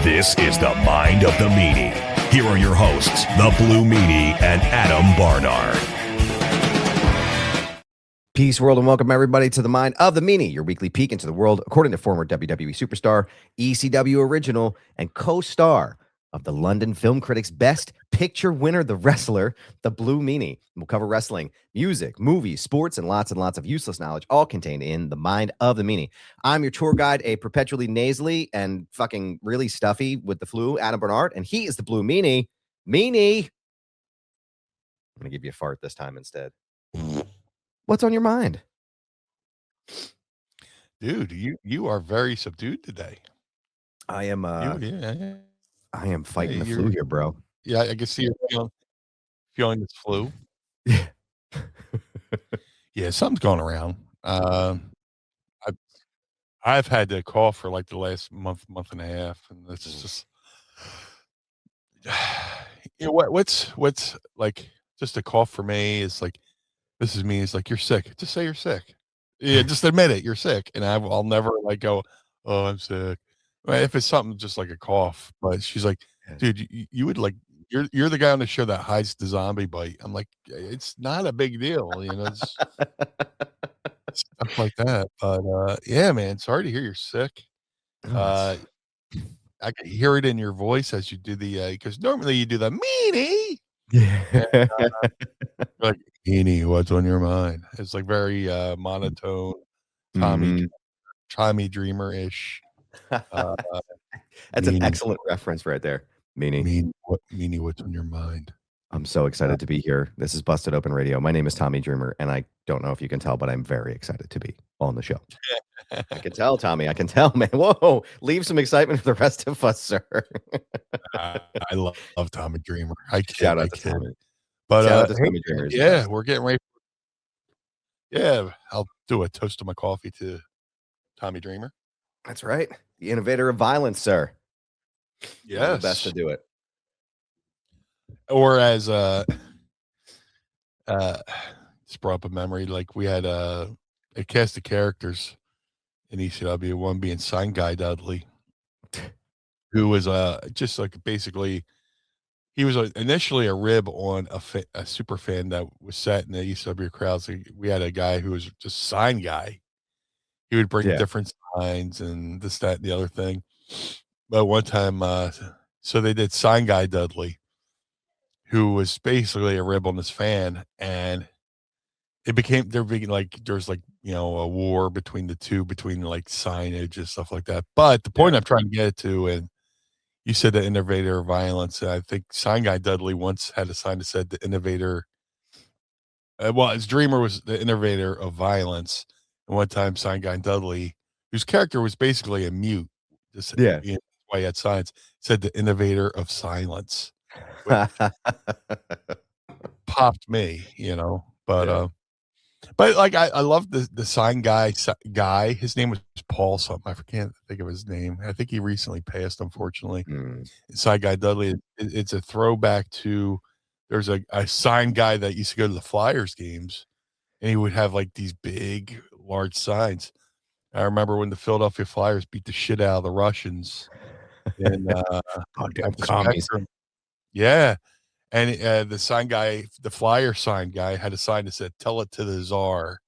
This is the Mind of the Meanie. Here are your hosts, the Blue Meanie and Adam Barnard. Peace, world, and welcome everybody to the Mind of the Meanie, your weekly peek into the world according to former WWE superstar, ECW original, and co-star of the London Film Critics Best Picture winner, the wrestler, the Blue Meanie. We'll cover wrestling, music, movies, sports, and lots of useless knowledge, all contained in the Mind of the Meanie. I'm your tour guide, a perpetually nasally and fucking really stuffy with the flu, Adam Barnard, and he is the Blue Meanie. Meanie! I'm going to give you a fart this time instead. What's on your mind? Dude, you are very subdued today. I am I am fighting the flu here, bro. Yeah, I can see you're feeling this flu. Yeah. Yeah, something's going around. I've had to cough for like the last month and a half, and it's just you know what's like just a cough for me is like this is me. It's like you're sick. Just say you're sick. Yeah, just admit it. You're sick, and I'll never like go, oh, I'm sick. If it's something just like a cough, but she's like, dude, you would like you're the guy on the show that hides the zombie bite. I'm like, it's not a big deal, you know, it's stuff like that. But yeah, man, sorry to hear you're sick. I can hear it in your voice as you do the because normally you do the meanie. Yeah. And, like meanie, what's on your mind? It's like very monotone, Tommy Dreamer-ish. That's an excellent reference right there. Meanie, what's on your mind? I'm so excited to be here. This is Busted Open Radio. My name is Tommy Dreamer, and I don't know if you can tell, but I'm very excited to be on the show. I can tell, Tommy. I can tell, man. Whoa, leave some excitement for the rest of us, sir. I love Tommy Dreamer. Shout out to Tommy. But shout out to Tommy Dreamers. Yeah, we're getting ready. Yeah, I'll do a toast to my coffee to Tommy Dreamer. That's right. The innovator of violence, sir. Yes. The best to do it. Or as just brought up a memory, like we had a cast of characters in ECW, one being Sign Guy Dudley, who was just like basically he was initially a rib on a super fan that was set in the ECW crowd. So we had a guy who was just Sign Guy. He would bring different signs and this, that, and the other thing. But one time, so they did Sign Guy Dudley, who was basically a rib on this fan, and it became there's like you know a war between the two, between like signage and stuff like that. But the point I'm trying to get to, and you said the innovator of violence, and I think Sign Guy Dudley once had a sign that said the innovator. Well, his Dreamer was the innovator of violence, and one time Sign Guy Dudley, whose character was basically a mute, just why he had signs, said the innovator of silence. Popped me, you know, but like I love the Sign guy. His name was Paul something. I can't think of his name. I think he recently passed, unfortunately. Sign Guy Dudley. It's a throwback to there's a sign guy that used to go to the Flyers games, and he would have like these big, large signs. I remember when the Philadelphia Flyers beat the shit out of the Russians. And goddamn commies. Yeah. And the sign guy, the Flyer sign guy, had a sign that said, "Tell it to the Czar."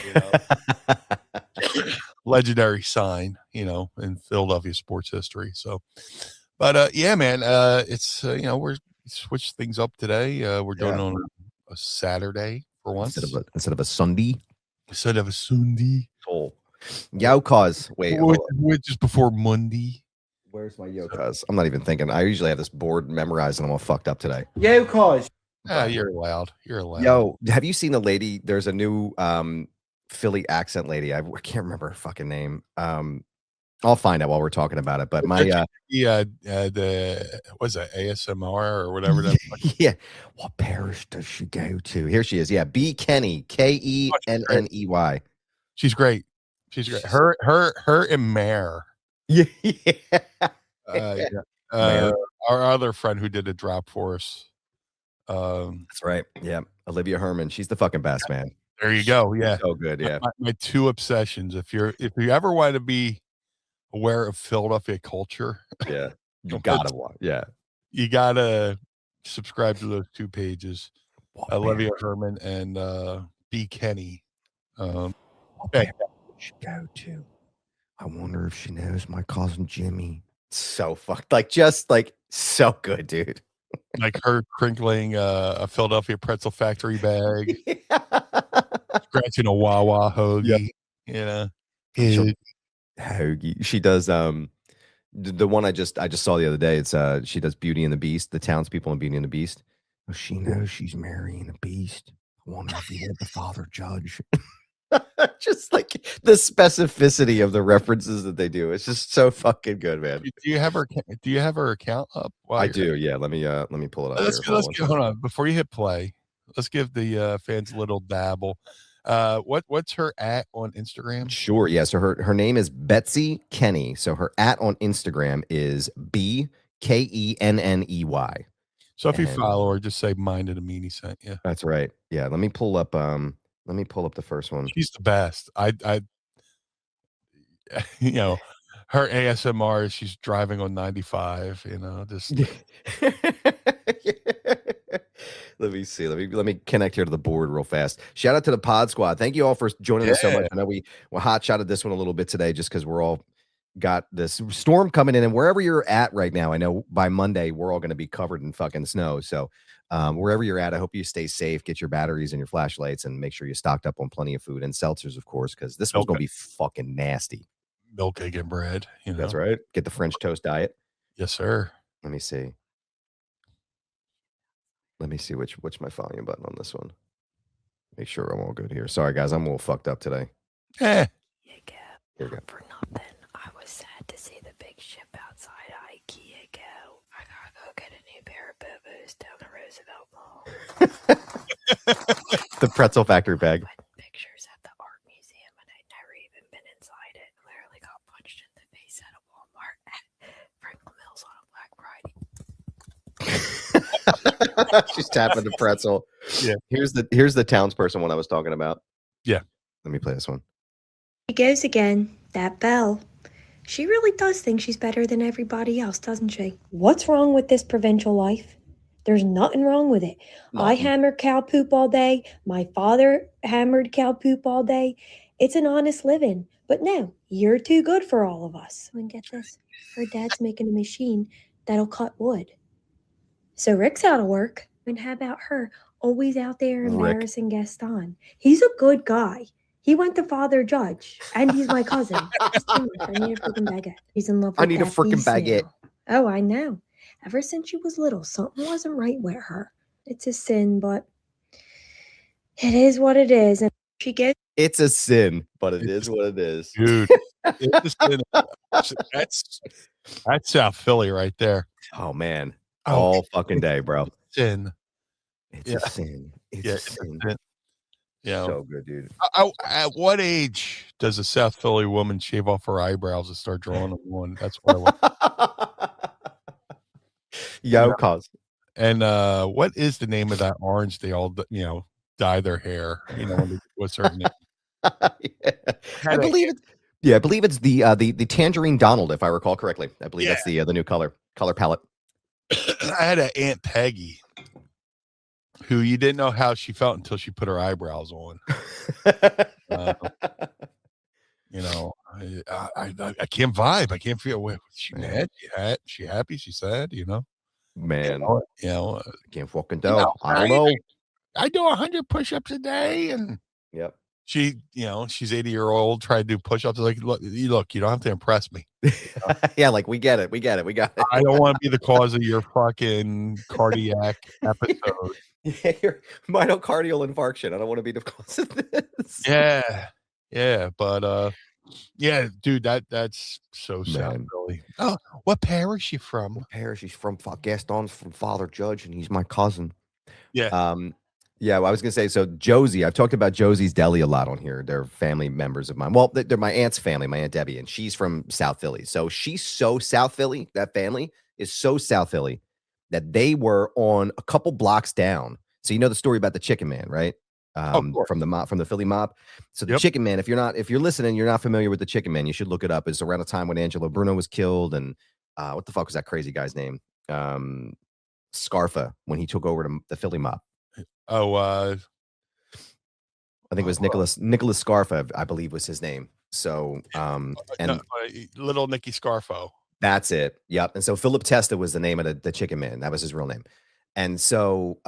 You know? Legendary sign, you know, in Philadelphia sports history. So, but yeah, man, it's you know, we're switched things up today. We're doing it on a Saturday for once instead of a Sunday. Instead of a Sunday. Oh, yo, cause wait, just before Monday. Where's my yo cuz? I'm not even thinking. I usually have this board memorized and I'm all fucked up today. Yo cuz. You're allowed. You're allowed. Yo, have you seen the lady? There's a new Philly accent lady. I can't remember her fucking name. I'll find out while we're talking about it. But my the what's that, ASMR or whatever that yeah. What parish does she go to? Here she is. Yeah, B Kenny, Kenney. She's great. She's great. Her and Mare. Yeah. Our other friend who did a drop for us. That's right. Yeah. Olivia Herman. She's the fucking best, man. There you go. Yeah. So good. Yeah. My two obsessions. If you ever want to be aware of Philadelphia culture, You gotta watch. Yeah. You gotta subscribe to those 2 pages. What Olivia band Herman and B. Kenny. what Hey. band would she go to? I wonder if she knows my cousin Jimmy. So fucked. Like, just like so good, dude. Like her crinkling a Philadelphia pretzel factory bag, scratching a Wawa hoagie, you know. She'll- hoagie. She does the one I just saw the other day. It's she does Beauty and the Beast, the townspeople in Beauty and the Beast. Oh, she knows she's marrying a beast. I wonder if he had the father judge. Just like the specificity of the references that they do. It's just so fucking good, man. Do you have her account up? I do, yeah. Let me pull it up Let's here. hold on before you hit play. Let's give the fans a little dabble. What's her at on Instagram? Sure, yeah. So her name is Betsy Kenny. So her at on Instagram is BKENNEY. So if you follow her, just say "Mind of the Meanie" sent you. That's right. Yeah. Let me pull up the first one. She's the best. I you know, her ASMR is she's driving on 95, you know, just Let me see. Let me connect here to the board real fast. Shout out to the Pod Squad. Thank you all for joining us so much. I know we hot shotted this one a little bit today just because we're all got this storm coming in, and wherever you're at right now, I know by Monday we're all going to be covered in fucking snow. So wherever you're at, I hope you stay safe, get your batteries and your flashlights, and make sure you're stocked up on plenty of food and seltzers, of course, because this one's going to be fucking nasty. Milk, egg, and bread. You know? That's right. Get the French toast diet. Yes, sir. Let me see. Let me see which my volume button on this one. Make sure I'm all good here. Sorry, guys, I'm a little fucked up today. Eh. Here we go. For nothing, I was sad to see the big ship outside IKEA go. I gotta go get a new pair of boo-boos down the Roosevelt Mall. The pretzel factory bag. Pictures at the art museum, and I'd never even been inside it. Literally got punched in the face at a Walmart at Franklin Mills on a Black Friday. She's tapping the pretzel. Yeah. Here's the townsperson one I was talking about. Yeah. Let me play this one. She goes again, that Belle. She really does think she's better than everybody else, doesn't she? What's wrong with this provincial life? There's nothing wrong with it. I hammer cow poop all day. My father hammered cow poop all day. It's an honest living. But no, you're too good for all of us. And get this, her dad's making a machine that'll cut wood. So Rick's out of work. And how about her? Always out there embarrassing Gaston. He's a good guy. He went to Father Judge, and he's my cousin. It's too much. I need a freaking baguette. He's in love with I need a that freaking beast baguette. now. Oh, I know. Ever since she was little, something wasn't right with her. It's a sin, but it is what it is. And she gets. It's a sin, but it is what it is. Dude, that's South Philly right there. Oh man. Oh, All fucking day, bro. Sin. It's a sin. It's a sin. Yeah. So good, dude. At what age does a South Philly woman shave off her eyebrows and start drawing on one? That's what I want. Yo, cause. And what is the name of that orange they all dye their hair? You know, what's her name? Yeah. I believe it's the Tangerine Donald, if I recall correctly. I believe that's the new color palette. I had an Aunt Peggy who you didn't know how she felt until she put her eyebrows on. You know, I can't vibe. I can't feel. Is she mad? She happy? She sad? You know, man. You know, I can't fucking tell. I don't know. I do 100 push-ups a day, and yep. She, she's 80-year-old, try to do push-ups. Like, look, you don't have to impress me. Yeah, like we get it. We got it. I don't want to be the cause of your fucking cardiac episode. Yeah, your myocardial infarction. I don't want to be the cause of this. Yeah, but yeah, dude, that's so sad. Really. Oh, what parish you from? What parish he's from? Gaston's from Father Judge, and he's my cousin. Yeah. Yeah, well, I was gonna say, so Josie, I've talked about Josie's Deli a lot on here. They're family members of mine. Well, they're my aunt's family, my Aunt Debbie, and she's from South Philly. So she's so South Philly, that family is so South Philly that they were on a couple blocks down. So you know the story about the Chicken Man, right? From the Philly mob. So the Chicken Man, if you're listening, you're not familiar with the Chicken Man, you should look it up. It's around a time when Angelo Bruno was killed, and what the fuck was that crazy guy's name? Scarfa, when he took over the Philly mob. Oh, I think it was Nicholas Scarfa, I believe was his name. So, little Nikki Scarfo. That's it. Yep. And so Philip Testa was the name of the chicken man. That was his real name. And so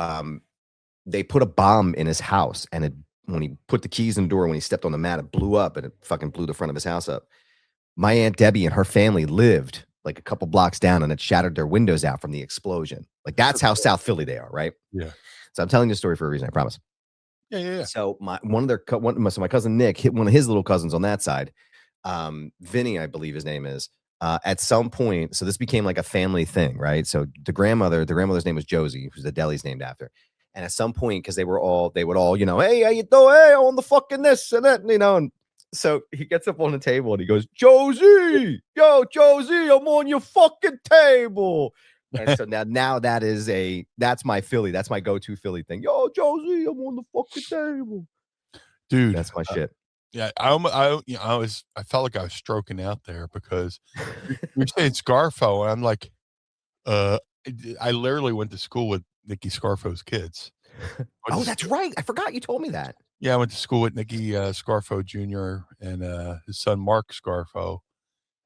they put a bomb in his house, and when he put the keys in the door, when he stepped on the mat, it blew up, and it fucking blew the front of his house up. My Aunt Debbie and her family lived like a couple blocks down, and it shattered their windows out from the explosion. Like, that's how South Philly they are, right? Yeah. So I'm telling you the story for a reason, I promise. Yeah. So my cousin Nick hit one of his little cousins on that side. Vinny, I believe his name is. At some point, so this became like a family thing, right? So the grandmother's name was Josie, who's the deli's named after. And at some point, because they would all, hey, how you doing? Hey, on the fucking this and that, And so he gets up on the table and he goes, Josie, I'm on your fucking table. And so now that's my Philly. That's my go-to Philly thing. Yo, Josie, I'm on the fucking table. Dude. That's my shit. Yeah, I felt like I was stroking out there because you're saying Scarfo, and I'm like, I literally went to school with Nikki Scarfo's kids. Oh, that's right. I forgot you told me that. Yeah, I went to school with Nikki Scarfo Jr. and his son Mark Scarfo,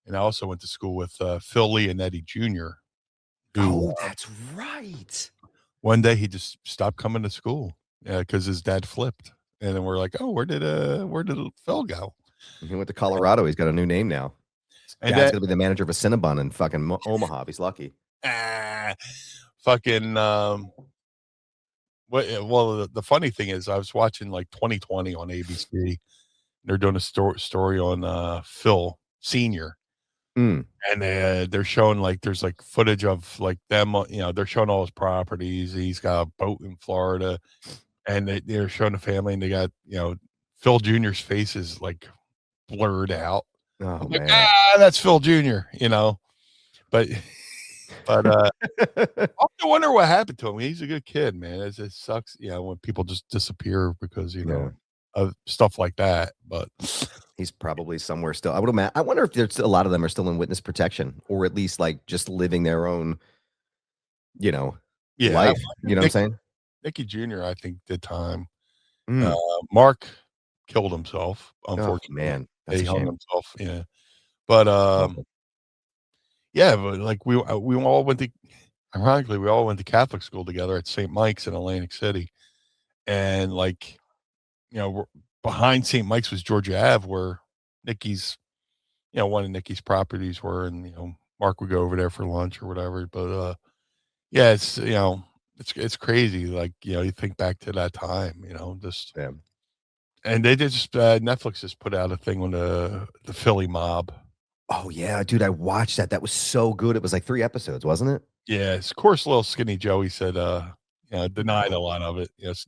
and I also went to school with Phil Lee and Eddie Jr. Oh, that's right. One day he just stopped coming to school because his dad flipped. And then we're like, oh, where did Phil go? He went to Colorado. He's got a new name now. And dad's gonna be the manager of a Cinnabon in fucking Omaha. He's lucky. Fucking. Well, the funny thing is, I was watching like 2020 on ABC. They're doing a story on Phil Senior, and they're showing like there's like footage of like them. They're showing all his properties. He's got a boat in Florida. And they're showing the family, and they got, Phil Jr.'s face is like blurred out. Oh, like, man. That's Phil Jr., But I wonder what happened to him. He's a good kid, man. It sucks, when people just disappear because, of stuff like that. But he's probably somewhere still. I wonder if there's a lot of them are still in witness protection, or at least like just living their own, life. You know what I'm saying? Nikki Jr., I think, did time. Mark killed himself, unfortunately. Oh, man. He hung himself, yeah. But but like we all went to Catholic school together at St. Mike's in Atlantic City. And like, behind St. Mike's was Georgia Ave, where Nikki's, one of Nikki's properties were, and Mark would go over there for lunch or whatever. But it's it's crazy. Like, you think back to that time, just, and they just, Netflix just put out a thing on the Philly mob. Oh yeah, dude. I watched that. That was so good. It was like 3 episodes, wasn't it? Yes. Of course, little Skinny Joey said, denied a lot of it. Yes.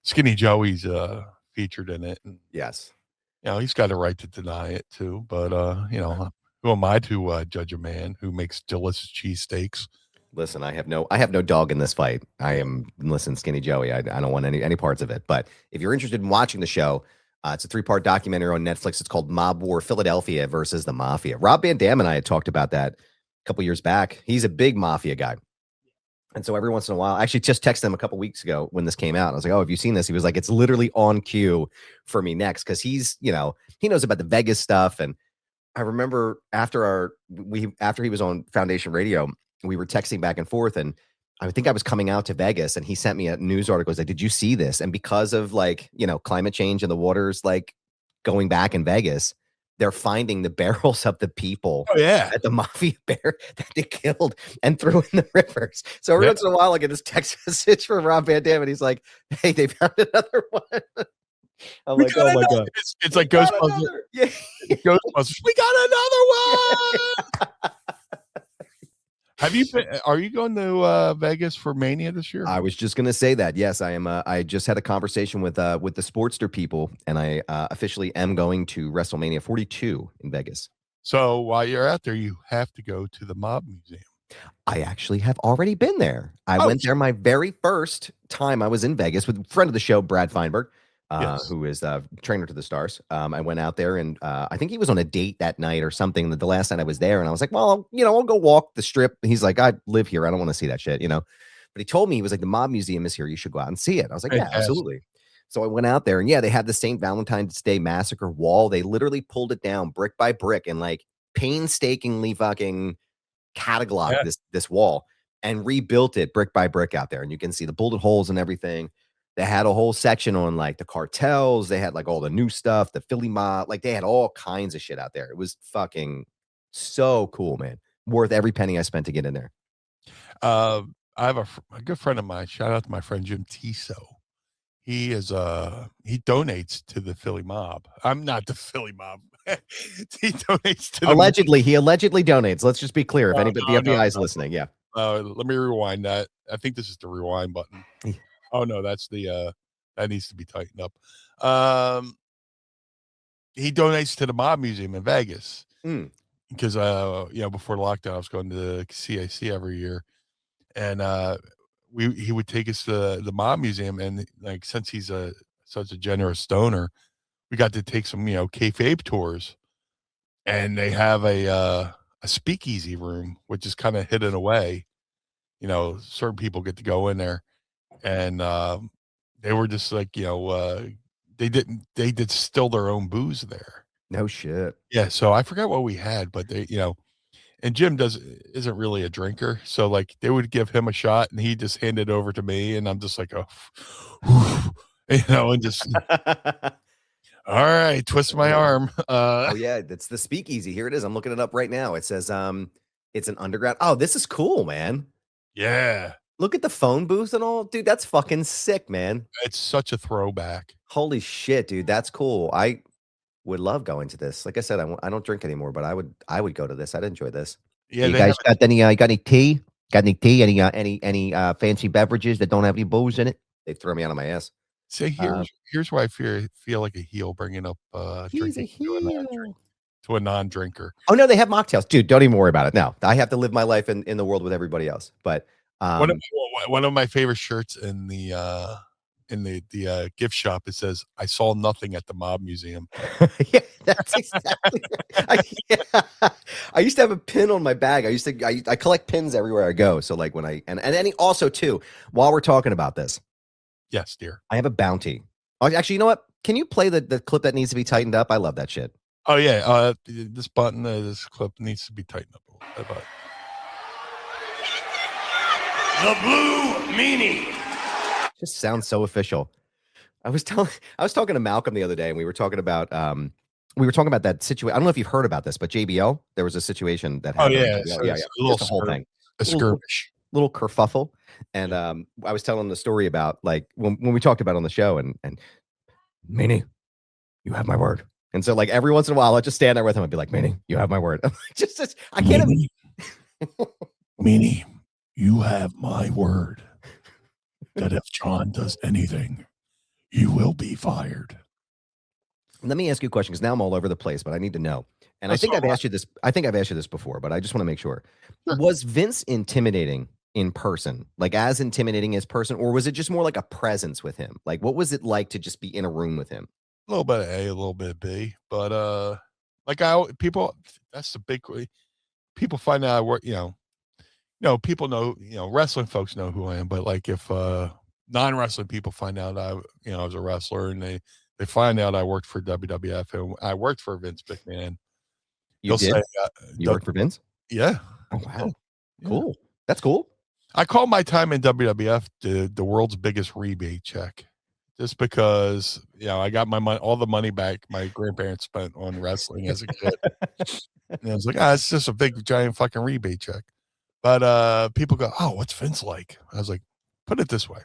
Skinny Joey's, featured in it. And, yes. He's got a right to deny it too, but, who am I to, judge a man who makes delicious cheesesteaks? Listen, I have no dog in this fight. Listen, Skinny Joey, I don't want any parts of it. But if you're interested in watching the show, it's a 3-part documentary on Netflix. It's called Mob War: Philadelphia versus the Mafia. Rob Van Dam and I had talked about that a couple years back. He's a big Mafia guy. And so every once in a while, I actually just texted him a couple weeks ago when this came out. I was like, oh, have you seen this? He was like, it's literally on cue for me next. Cause he's, he knows about the Vegas stuff. And I remember after he was on Foundation Radio, we were texting back and forth, and I think I was coming out to Vegas, and he sent me a news article. He's like, did you see this? And because of like, climate change and the waters like going back in Vegas, they're finding the barrels of the people at the Mafia bear that they killed and threw in the rivers. So every once in a while, I get this text message from Rob Van Dam, and he's like, hey, they found another one. I'm like, oh my God. It's like Ghostbusters. Yeah. Ghostbusters. We got another one. Are you going to Vegas for Mania this year? I was just going to say that. Yes, I am. I just had a conversation with the Sportster people, and I officially am going to WrestleMania 42 in Vegas. So while you're out there, you have to go to the Mob Museum. I actually have already been there. I went there my very first time I was in Vegas with a friend of the show, Brad Feinberg. Yes. who is trainer to the stars. I went out there and I think he was on a date that night or something. The last night I was there, and I was like, well, I'll go walk the strip. He's like, I live here. I don't want to see that shit, But he told me, he was like, the Mob Museum is here. You should go out and see it. I was like, yeah, Fantastic. absolutely. So I went out there, and yeah, they had the St. Valentine's Day Massacre wall. They literally pulled it down brick by brick and like painstakingly fucking cataloged this wall and rebuilt it brick by brick out there. And you can see the bullet holes and everything. They had a whole section on like the cartels. They had like all the new stuff, the Philly mob. Like they had all kinds of shit out there. It was fucking so cool, man. Worth every penny I spent to get in there. I have a good friend of mine. Shout out to my friend Jim Tiso. He donates to the Philly mob. I'm not the Philly mob. He donates to he allegedly donates. Let's just be clear. If anybody, the FBI is listening, yeah. Let me rewind that. I think this is the rewind button. Oh no, that's the that needs to be tightened up. He donates to the Mob Museum in Vegas because before lockdown I was going to the CAC every year, and he would take us to the Mob Museum, and like since he's such a generous donor, we got to take some kayfabe tours, and they have a speakeasy room which is kind of hidden away. Certain people get to go in there. And they were just like, they did still their own booze there. No shit. Yeah. So I forgot what we had, but they, and Jim isn't really a drinker. So like they would give him a shot and he just handed it over to me. And I'm just like, and just, all right, twist my arm. Oh yeah. That's the speakeasy. Here it is. I'm looking it up right now. It says, it's an underground. Oh, this is cool, man. Yeah. Look at the phone booth and all, dude. That's fucking sick, man. It's such a throwback. Holy shit, dude. That's cool. I would love going to this. Like I said, I don't drink anymore, but I would go to this. I'd enjoy this. Yeah. You guys got any tea? Got any tea? Any fancy beverages that don't have any booze in it? They throw me out of my ass. See, here's why I feel like a heel bringing up drinking to a non-drinker. Oh no, they have mocktails, dude. Don't even worry about it. No, I have to live my life in the world with everybody else. But one of my favorite shirts in the gift shop, it says, "I saw nothing at the Mob Museum." Yeah, that's exactly. I used to have a pin on my bag. I collect pins everywhere I go. So like when also too, while we're talking about this, yes, dear, I have a bounty. Oh, actually, you know what? Can you play the clip that needs to be tightened up? I love that shit. Oh yeah, this button, this clip needs to be tightened up a little bit. The Blue Meanie. Just sounds so official. I was talking to Malcolm the other day, and we were talking about that situation. I don't know if you've heard about this, but JBL, there was a situation that happened. Yeah. Just a whole thing, a skirmish, little kerfuffle. And I was telling the story about like when we talked about it on the show, and Meanie, you have my word. And so like every once in a while, I'd just stand there with him and be like, Meanie, you have my word. I can't. Meanie, you have my word that if John does anything, you will be fired. Let me ask you a question, because now I'm all over the place, but I need to know. And I think I've asked you this before, but I just want to make sure. Sure. Was Vince intimidating in person, like as intimidating as person, or was it just more like a presence with him? Like, what was it like to just be in a room with him? A little bit of A, a little bit of B, but that's the big. People find out I work. People know. Wrestling folks know who I am, but like if non-wrestling people find out I was a wrestler, and they find out I worked for WWF and I worked for Vince McMahon. You worked for Vince? Yeah. Oh wow. Yeah. Cool. That's cool. I call my time in WWF the world's biggest rebate check, just because I got my money, all the money back my grandparents spent on wrestling as a kid. And I was like, it's just a big giant fucking rebate check. But people go, oh, what's Vince like? I was like, put it this way: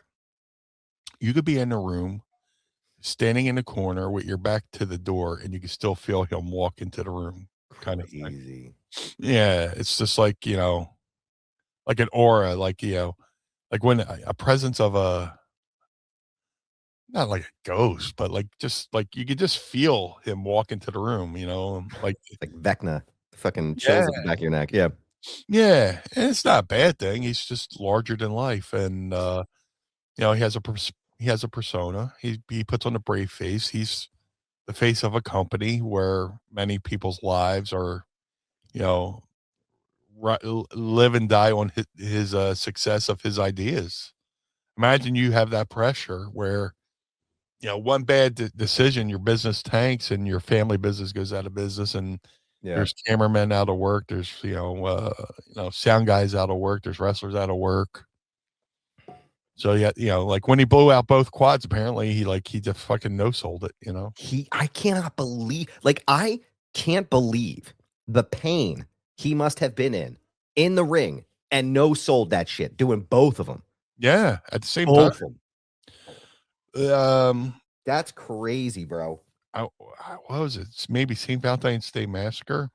you could be in a room, standing in the corner with your back to the door, and you can still feel him walk into the room, kind of thing. Easy. Yeah, it's just like like an aura, like like when a presence of not like a ghost, but like just like you could just feel him walk into the room, like Vecna, fucking chills at the back of your neck. Yeah. And it's not a bad thing. He's just larger than life, and he has a he has a persona. He puts on a brave face. He's the face of a company where many people's lives are, you know, live and die on his success of his ideas. Imagine you have that pressure where, you know, one bad decision, your business tanks and your family business goes out of business, and there's cameramen out of work. There's, sound guys out of work. There's wrestlers out of work. So yeah, like when he blew out both quads, apparently he just fucking no-sold it, I can't believe the pain he must have been in the ring and no-sold that shit, doing both of them. Yeah, at the same Both time. That's crazy, bro. What was it? Maybe St. Valentine's Day Massacre?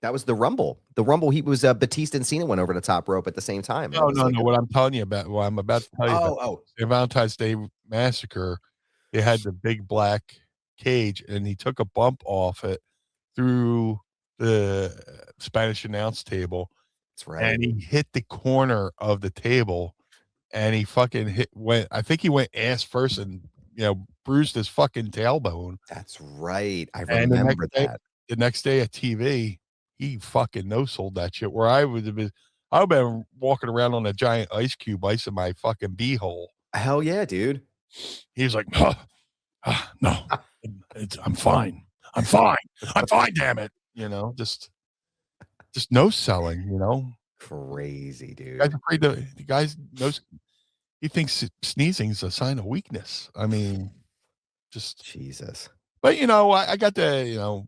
That was the Rumble. The Rumble, he was Batista and Cena went over the top rope at the same time. No. What I'm telling you about, what I'm about to tell you about, St. Valentine's Day Massacre, they had the big black cage, and he took a bump off it through the Spanish announce table. That's right. And he hit the corner of the table, and he fucking I think he went ass first and, bruised his fucking tailbone. That's right. I remember that. The next day at TV, he fucking no-sold that shit, where I would have been walking around on a giant ice cube, icing my fucking beehole. Hell yeah, dude. He was like, no, I'm fine. I'm fine. Damn it. Just no selling, Crazy, dude. The guy's knows, he thinks sneezing is a sign of weakness. I mean, just Jesus. But I got to,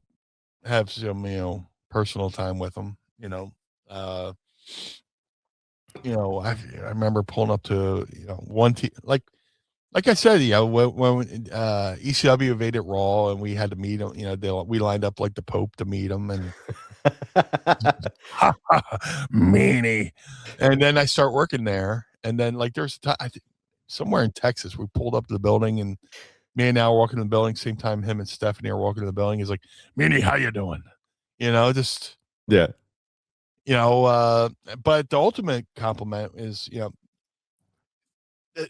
have some, personal time with him. I remember pulling up to one team, like I said, when ECW invaded Raw and we had to meet him, we lined up like the Pope to meet him, and meanie. And then I start working there, and then like there's somewhere in Texas, we pulled up to the building, and me and Al walking in the building, same time him and Stephanie are walking in the building. He's like, Meanie, how you doing? Just yeah. But the ultimate compliment is,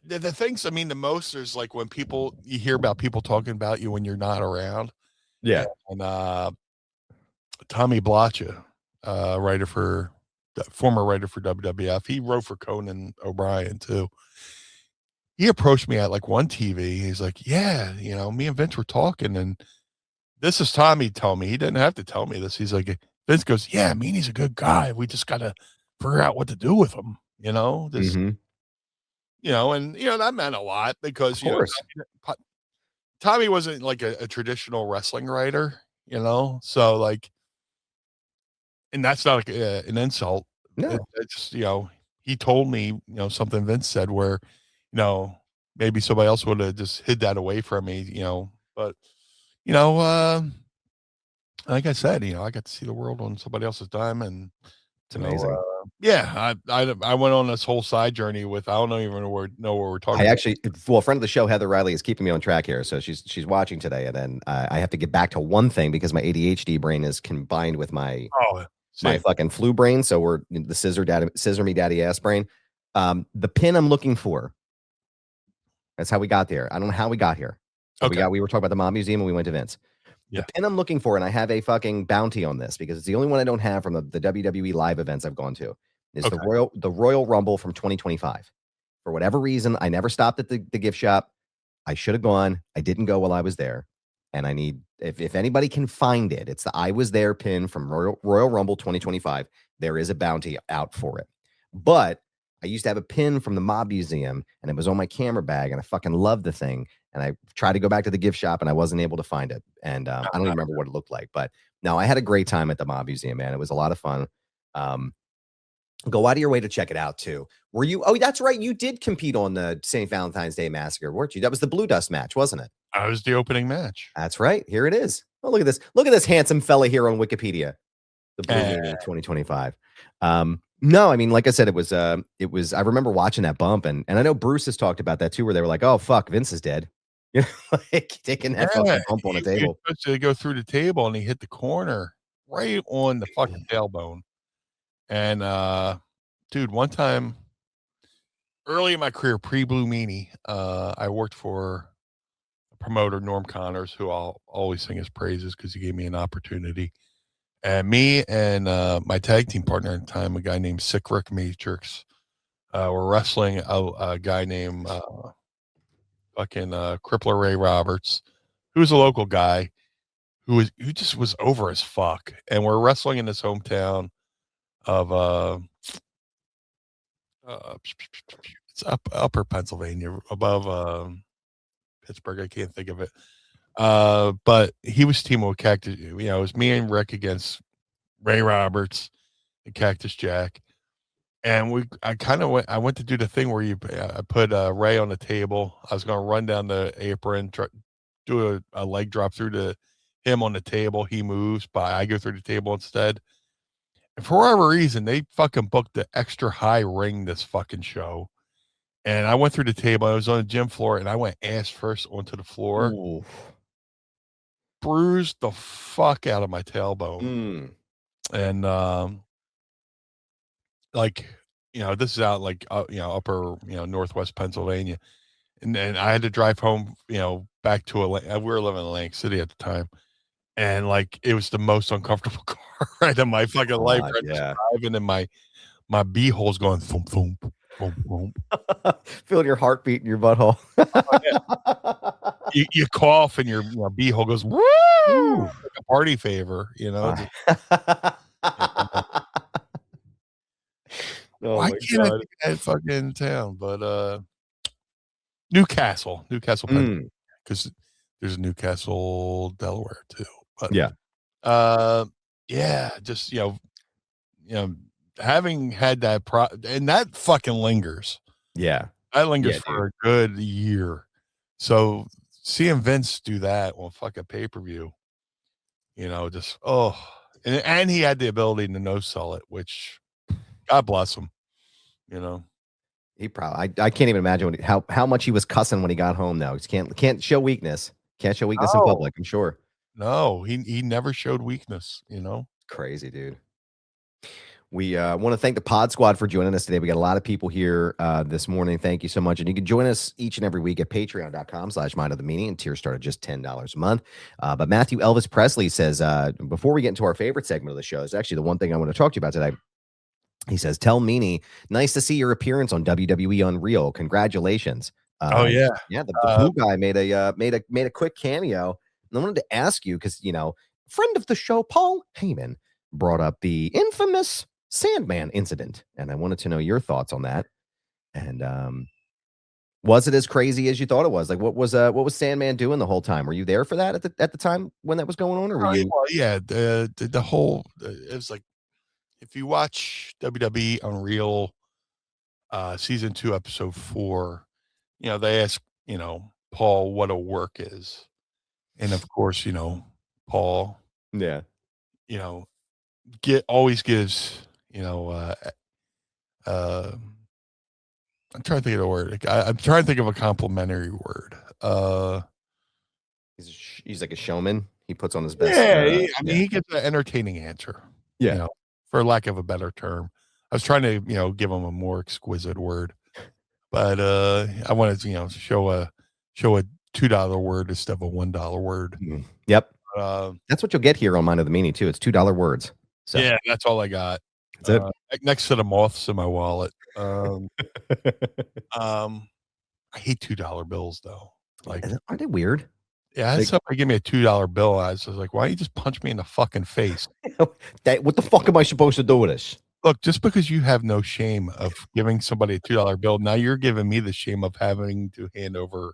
the things, I mean, the most is like when you hear about people talking about you when you're not around. Yeah. And Tommy Blacha, former writer for WWF, he wrote for Conan O'Brien too. He approached me at like one TV. He's like, yeah, me and Vince were talking, and this is Tommy told me. He didn't have to tell me this. He's like, Vince goes, yeah, Meanie's a good guy. We just got to figure out what to do with him, and that meant a lot because, Tommy wasn't like a traditional wrestling writer, so like, and that's not like an insult. No. It's just, he told me, something Vince said where, maybe somebody else would have just hid that away from me, but, like I said, I got to see the world on somebody else's dime, and it's amazing. I went on this whole side journey with, I don't even know what we're talking about. Actually, a friend of the show, Heather Riley, is keeping me on track here. So she's watching today, and then I have to get back to one thing because my ADHD brain is combined with my fucking flu brain. So we're the scissor me daddy ass brain. The pin I'm looking for. That's how we got there. I don't know how we got here. Okay. We were talking about the Mob Museum and we went to Vince. Yeah. The pin I'm looking for, and I have a fucking bounty on this because it's the only one I don't have from the WWE live events I've gone to, is the Royal Rumble from 2025. For whatever reason, I never stopped at the gift shop. I should have gone. I didn't go while I was there. And I need, if anybody can find it, it's the I was there pin from Royal Rumble 2025. There is a bounty out for it. But I used to have a pin from the Mob Museum, and it was on my camera bag, and I fucking loved the thing. And I tried to go back to the gift shop, and I wasn't able to find it. And I don't even remember what it looked like. But no, I had a great time at the Mob Museum, man. It was a lot of fun. Go out of your way to check it out, too. Were you? Oh, that's right. You did compete on the St. Valentine's Day Massacre, weren't you? That was the BlueDust match, wasn't it? I was the opening match. That's right. Here it is. Oh, look at this. Look at this handsome fella here on Wikipedia. The Blue Meanie 2025. No, I mean, like I said, it was, I remember watching that bump, and I know Bruce has talked about that too, where they were like, oh, fuck, Vince is dead. Like taking that fucking bump on the table. He was supposed to go through the table, and he hit the corner right on the fucking tailbone. And, dude, one time, early in my career, pre-Blue Meanie, I worked for a promoter, Norm Connors, who I'll always sing his praises because he gave me an opportunity. And me and my tag team partner at the time, a guy named Sick Rick Matrix, were wrestling a guy named Crippler Ray Roberts, who was a local guy who just was over as fuck. And we're wrestling in his hometown of it's upper Pennsylvania, above Pittsburgh. I can't think of it. But he was teaming with Cactus. You know, it was me and Rick against Ray Roberts and Cactus Jack. And I went to do the thing where I put Ray on the table. I was going to run down the apron, do a leg drop through to him on the table. He moves, but I go through the table instead. And for whatever reason, they fucking booked the extra high ring this fucking show. And I went through the table. I was on the gym floor, and I went ass first onto the floor. Ooh. Bruised the fuck out of my tailbone. And like, you know, this is out like you know, upper, you know, northwest Pennsylvania. And then I had to drive home, you know, back to we were living in Atlantic City at the time. And like, it was the most uncomfortable car ride of my fucking life. Right? Yeah. Driving and my beehole's going thump, thump, thump, thump. Feel your heartbeat in your butthole. you cough and your beehole goes, woo! Like a party favor, you know. Why can't I think of that fucking town? But Newcastle, because there's a Newcastle, Delaware too. But yeah, just you know, having had that and that fucking lingers. Yeah, that lingers for a good year. So seeing Vince do that on fucking pay-per-view, you know, just and he had the ability to no sell it, which God bless him. You know, he probably I can't even imagine how much he was cussing when he got home. Though he can't show weakness. Can't show weakness in public. I'm sure. No, he never showed weakness. You know, crazy dude. We want to thank the Pod Squad for joining us today. We got a lot of people here this morning. Thank you so much. And you can join us each and every week at patreon.com/mindofthemeanie, and tiers start at just $10 a month. But Matthew Elvis Presley says, before we get into our favorite segment of the show, it's actually the one thing I want to talk to you about today. He says, tell Meanie, nice to see your appearance on WWE Unreal. Congratulations. Yeah. Yeah, the blue guy made a quick cameo. And I wanted to ask you, because, you know, friend of the show, Paul Heyman, brought up the infamous Sandman incident, and I wanted to know your thoughts on that. And was it as crazy as you thought it was? Like, what was Sandman doing the whole time? Were you there for that at the time when that was going on, or were you? Well, yeah, the whole it was like, if you watch WWE Unreal season 2 episode 4, you know, they ask, you know, Paul what a work is, and of course, you know, Paul, you know, always gives, you know, I'm trying to think of the word. I'm trying to think of a complimentary word. He's like a showman. He puts on his best. I mean, he gets an entertaining answer. Yeah, you know, for lack of a better term. I was trying to, you know, give him a more exquisite word, but I wanted to, you know, show a $2 word instead of a $1 word. Yep. That's what you'll get here on Mind of the Meanie too. It's $2 words. So yeah, that's all I got. That's it. Next to the moths in my wallet. I hate $2 bills though. Like, aren't they weird? Yeah, I had somebody give me a $2 bill. I was like, why don't you just punch me in the fucking face? What the fuck am I supposed to do with this? Look, just because you have no shame of giving somebody a $2 bill, now you're giving me the shame of having to hand over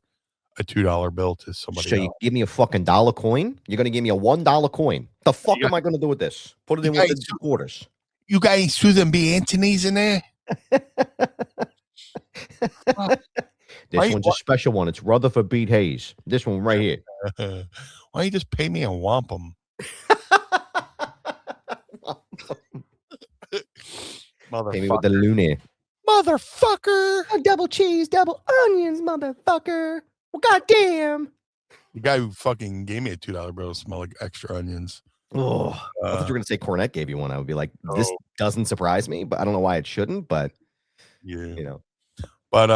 a $2 bill to somebody else. You give me a fucking dollar coin? You're going to give me a $1 coin? The fuck am I going to do with this? Put it in with the 2 quarters. You got any Susan B. Anthony's in there? This one's a special one. It's Rutherford B. Hayes. This one right here. Why don't you just pay me and wampum? Pay me with the loony. Motherfucker. Double cheese, double onions, motherfucker. Well, goddamn. The guy who fucking gave me a $2 bill smelled like extra onions. Oh, I thought you were going to say Cornette gave you one. I would be like, this doesn't surprise me, but I don't know why it shouldn't, but yeah, you know. But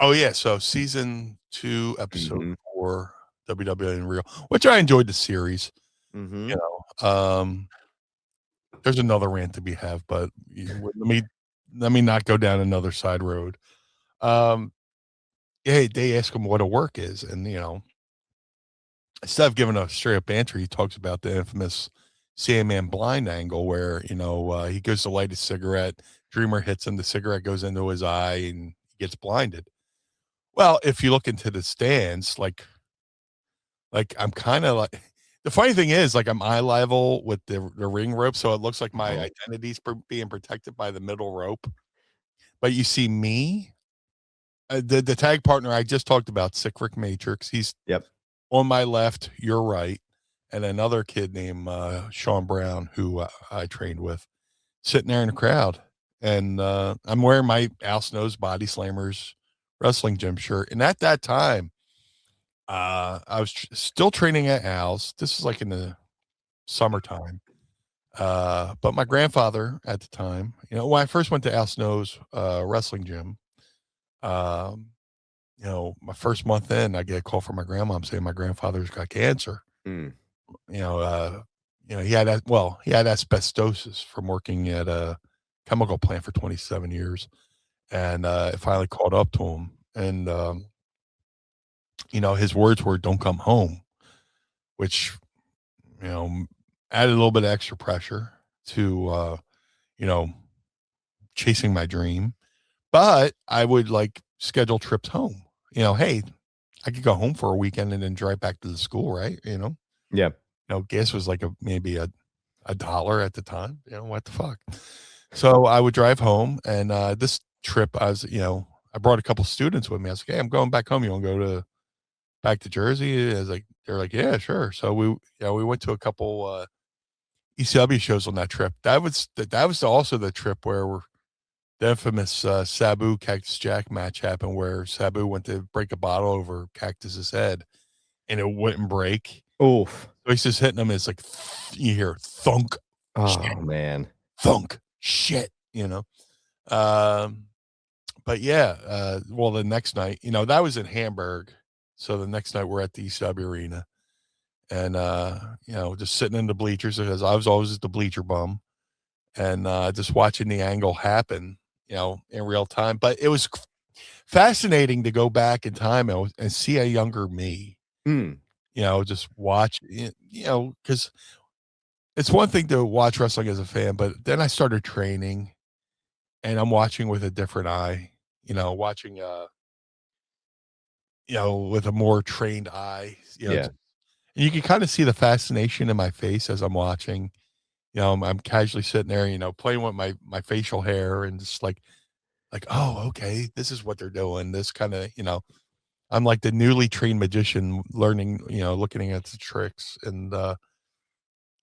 oh yeah, so season 2, episode 4, WWE Unreal, which I enjoyed the series. You know, there's another rant that we have, but let me not go down another side road. Yeah, they ask him what a work is, and instead of giving a straight up answer, he talks about the infamous Sandman blind angle, where he goes to light a cigarette, Dreamer hits him, the cigarette goes into his eye, and he gets blinded. Well, if you look into the stands, like I'm kind of like, the funny thing is, like, I'm eye level with the ring rope, so it looks like my identity's being protected by the middle rope. But you see me, the tag partner I just talked about, Sick Rick Matrix, he's on my left, your right, and another kid named Sean Brown, who I trained with, sitting there in the crowd. And I'm wearing my Al Snow's Body Slammers wrestling gym shirt. And at that time, I was still training at Al's. This is like in the summertime. But my grandfather at the time, when I first went to Al Snow's wrestling gym, my first month in, I get a call from my grandmom saying my grandfather's got cancer. He had asbestosis from working at a chemical plant for 27 years. And it finally caught up to him. And, his words were, "Don't come home," which, added a little bit of extra pressure to, chasing my dream. But I would schedule trips home. Hey, I could go home for a weekend and then drive back to the school, right? Yeah. Gas was maybe a $1 at the time. What the fuck? So I would drive home, and this trip, I brought a couple students with me. I was like, "Hey, I'm going back home. You want to go back to Jersey?" They're like, "Yeah, sure." So we went to a couple ECW shows on that trip. That was also the trip where the infamous Sabu Cactus Jack match happened, where Sabu went to break a bottle over Cactus's head, and it wouldn't break. Oof. So he's just hitting him. It's like, you hear thunk. Oh, shit, man. thunk. Shit. But yeah, the next night, that was in Hamburg. So the next night we're at the ECW arena, and, just sitting in the bleachers, because I was always the bleacher bum, and just watching the angle happen, in real time. But it was fascinating to go back in time and see a younger me, just watch, because it's one thing to watch wrestling as a fan, but then I started training, and I'm watching with a different eye, watching, with a more trained eye, and you can kind of see the fascination in my face as I'm watching. I'm casually sitting there, playing with my facial hair, and just like, oh, okay, this is what they're doing. This kind of, I'm like the newly trained magician learning, looking at the tricks. And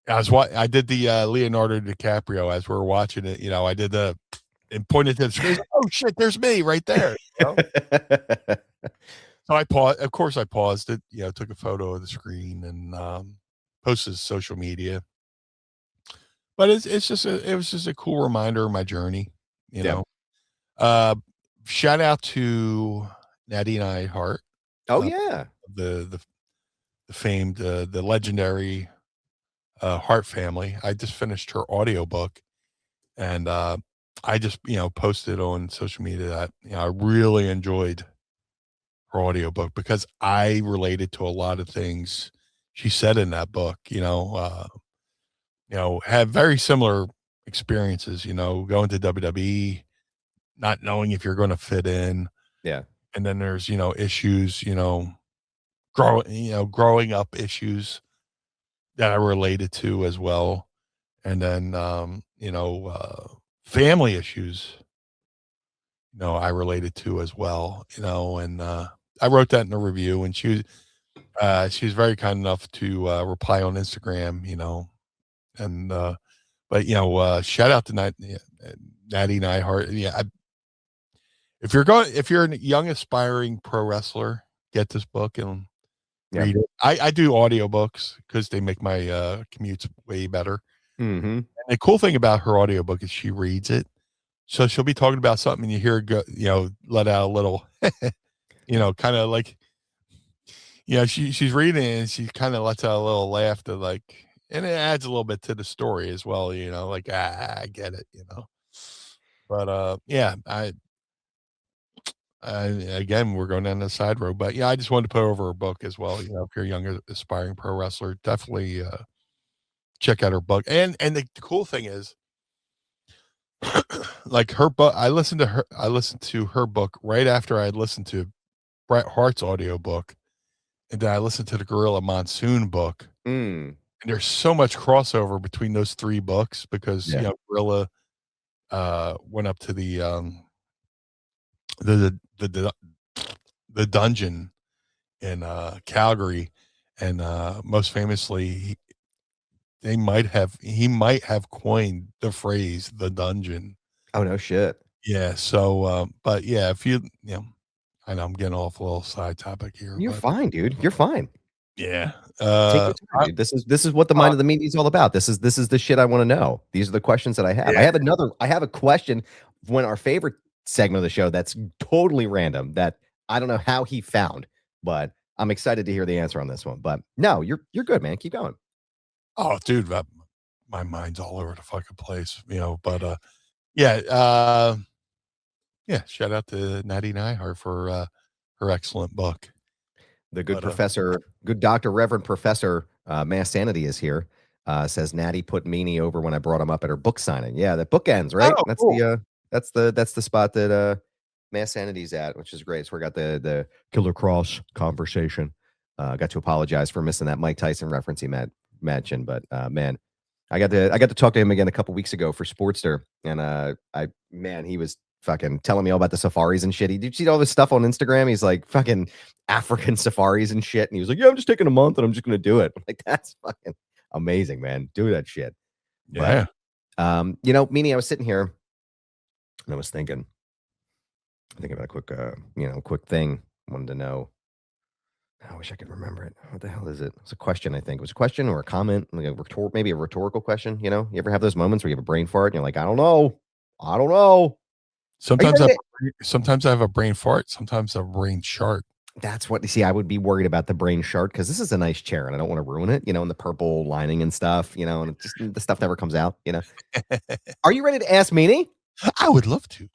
I did the Leonardo DiCaprio as we were watching it. I did and pointed to the screen. Oh shit, there's me right there. So I paused. Of course, I paused it. Took a photo of the screen and posted to social media. But it was just a cool reminder of my journey. Shout out to Natty Neidhart. Oh yeah, the famed, the legendary Hart family. I just finished her audiobook, and I just posted on social media that I really enjoyed her audiobook, because I related to a lot of things she said in that book. Have very similar experiences. Going to WWE, not knowing if you're going to fit in. Yeah. And then there's, issues, growing up issues that I related to as well. And then, family issues, I related to as well, and I wrote that in a review, and she was very kind enough to reply on Instagram, and but shout out to Natty Neidhart. Yeah, if you're a young aspiring pro wrestler, get this book and read it. I do audiobooks because they make my commutes way better. And the cool thing about her audiobook is she reads it, So she'll be talking about something and you hear her go, let out a little, kind of like, she's reading it and she kind of lets out a little laugh to like, and it adds a little bit to the story as well, like, I get it, But yeah, again, we're going down the side road, but yeah, I just wanted to put over her book as well. If you're a younger aspiring pro wrestler, definitely check out her book. And the cool thing is, like her book, I listened to her book right after I had listened to Bret Hart's audiobook, and then I listened to the Gorilla Monsoon book. And there's so much crossover between those three books because Gorilla went up to the dungeon in Calgary, and most famously, he might have coined the phrase "the dungeon." Oh no shit. Yeah. So, but yeah, if I know I'm getting off a little side topic here. You're fine, dude. You're fine. Yeah. Take your time, dude. This is what the mind of the media is all about. This is the shit I want to know. These are the questions that I have. Yeah. I have a question when our favorite segment of the show that's totally random that I don't know how he found, but I'm excited to hear the answer on this one. But no, you're good, man. Keep going. Oh, dude, my mind's all over the fucking place, but yeah, shout out to Natty Neihart for her excellent book. The good professor, good Dr. Reverend Professor Mass Sanity is here. Says Natty put Meanie over when I brought him up at her book signing. Yeah, that book ends, right? Oh, That's cool. that's the spot that Mass Sanity's at, which is great. So we got the Killer Cross conversation. Got to apologize for missing that Mike Tyson reference he mentioned, but man, I got to talk to him again a couple weeks ago for Sportster, and he was fucking telling me all about the safaris and shit. Did you see all this stuff on Instagram? He's like fucking African safaris and shit, and he was like, "Yeah, I'm just taking a month and I'm just gonna do it." I'm like, that's fucking amazing, man. Do that shit. Yeah. But, Meanie, I was sitting here and I was thinking about a quick thing. Wanted to know. I wish I could remember it. What the hell is it? It's a question, I think. It was a question or a comment, like maybe a rhetorical question. You ever have those moments where you have a brain fart and you're like, I don't know. Sometimes I have a brain fart. Sometimes a brain shart. That's what, see, I would be worried about the brain shart because this is a nice chair and I don't want to ruin it, and the purple lining and stuff, and it just, the stuff never comes out, Are you ready to ask Meanie? I would love to.